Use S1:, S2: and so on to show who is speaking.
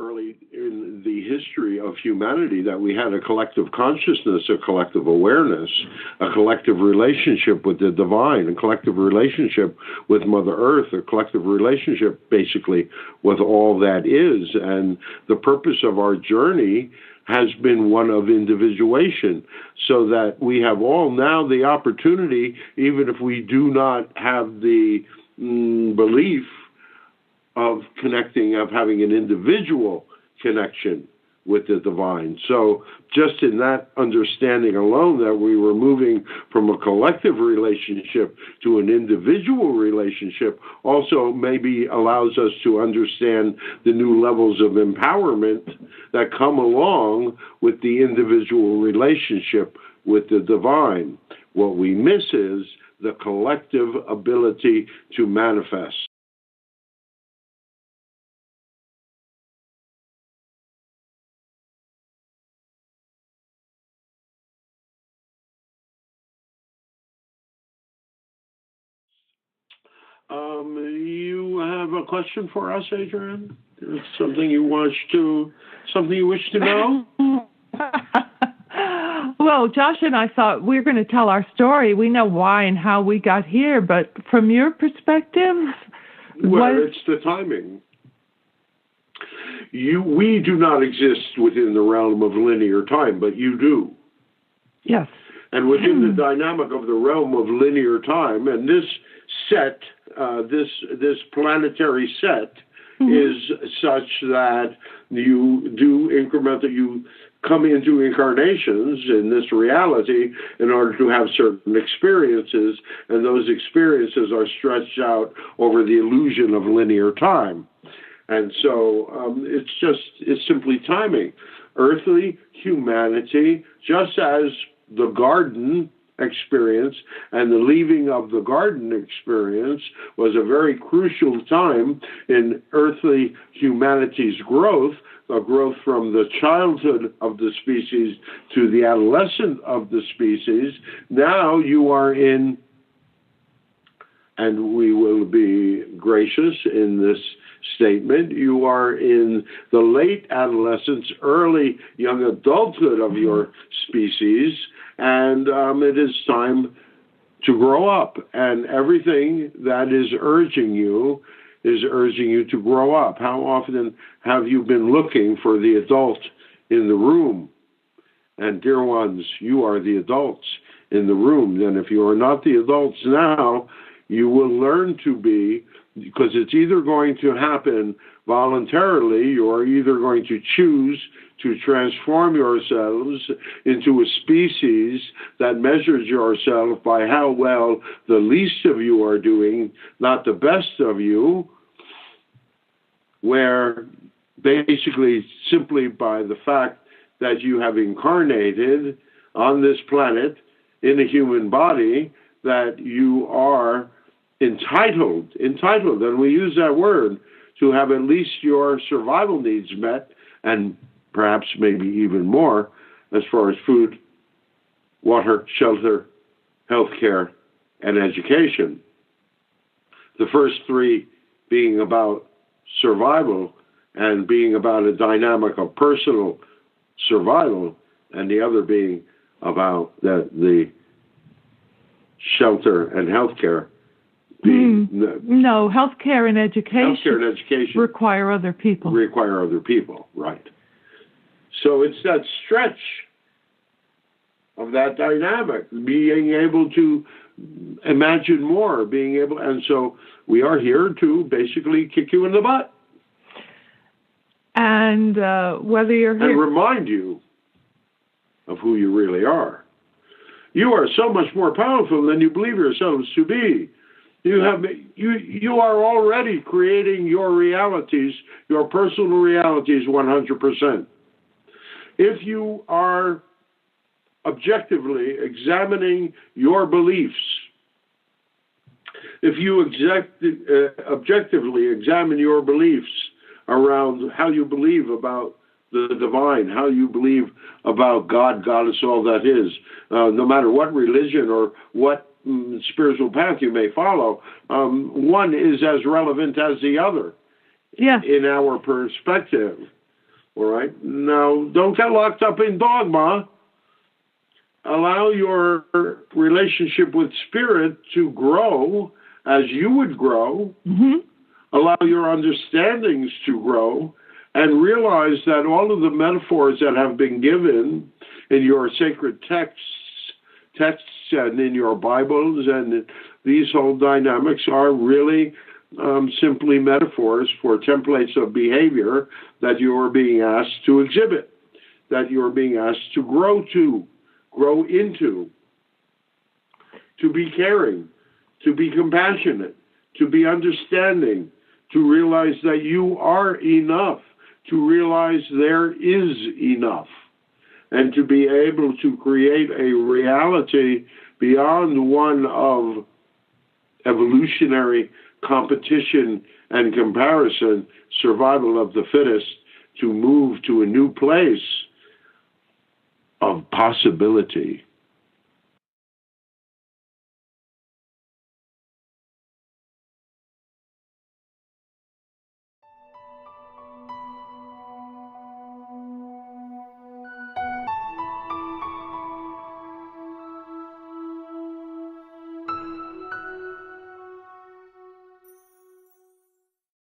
S1: early in the history of humanity that we had a collective consciousness, a collective awareness, a collective relationship with the divine, a collective relationship with Mother Earth, a collective relationship basically with all that is. And the purpose of our journey has been one of individuation, so that we have all now the opportunity, even if we do not have the belief of connecting, of having an individual connection with the divine. So just in that understanding alone, that we were moving from a collective relationship to an individual relationship also maybe allows us to understand the new levels of empowerment that come along with the individual relationship with the divine. What we miss is the collective ability to manifest. You have a question for us, Adrian? Something you wish to know?
S2: Well, Josh and I thought we were going to tell our story. We know why and how we got here, but from your perspective,
S1: it's the timing. We do not exist within the realm of linear time, but you do.
S2: Yes.
S1: And within the dynamic of the realm of linear time, and this set, this planetary set, is such that you do incremental, you come into incarnations in this reality in order to have certain experiences, and those experiences are stretched out over the illusion of linear time. And so it's simply timing. Earthly humanity, just as the garden experience and the leaving of the garden experience was a very crucial time in earthly humanity's growth, a growth from the childhood of the species to the adolescent of the species. Now you are in, and we will be gracious in this statement, you are in the late adolescence, early young adulthood of your species, and it is time to grow up. And everything that is urging you to grow up. How often have you been looking for the adult in the room? And dear ones, you are the adults in the room. And if you are not the adults now, you will learn to be, because it's either going to happen voluntarily, you are either going to choose to transform yourselves into a species that measures yourself by how well the least of you are doing, not the best of you, where basically simply by the fact that you have incarnated on this planet in a human body, that you are entitled, and we use that word, to have at least your survival needs met, and perhaps maybe even more as far as food, water, shelter, healthcare, and education. The first three being about survival and being about a dynamic of personal survival, and the other being about the shelter and healthcare.
S2: No, healthcare and education require other people.
S1: Right. So it's that stretch of that dynamic, being able to imagine more, and so we are here to basically kick you in the butt.
S2: And whether you're here...
S1: And remind you of who you really are. You are so much more powerful than you believe yourselves to be. You are already creating your realities, your personal realities 100%. If you are objectively examining your beliefs, if you objectively examine your beliefs around how you believe about the divine, how you believe about God, Goddess, all that is, no matter what religion or what spiritual path you may follow, one is as relevant as the other.
S2: Yes.
S1: In our perspective. All right? Now, don't get locked up in dogma. Allow your relationship with Spirit to grow as you would grow.
S2: Mm-hmm.
S1: Allow your understandings to grow, and realize that all of the metaphors that have been given in your sacred texts and in your Bibles and these whole dynamics are really simply metaphors for templates of behavior that you are being asked to exhibit, that you are being asked to grow into, to be caring, to be compassionate, to be understanding, to realize that you are enough, to realize there is enough, and to be able to create a reality beyond one of evolutionary competition and comparison, survival of the fittest, to move to a new place of possibility.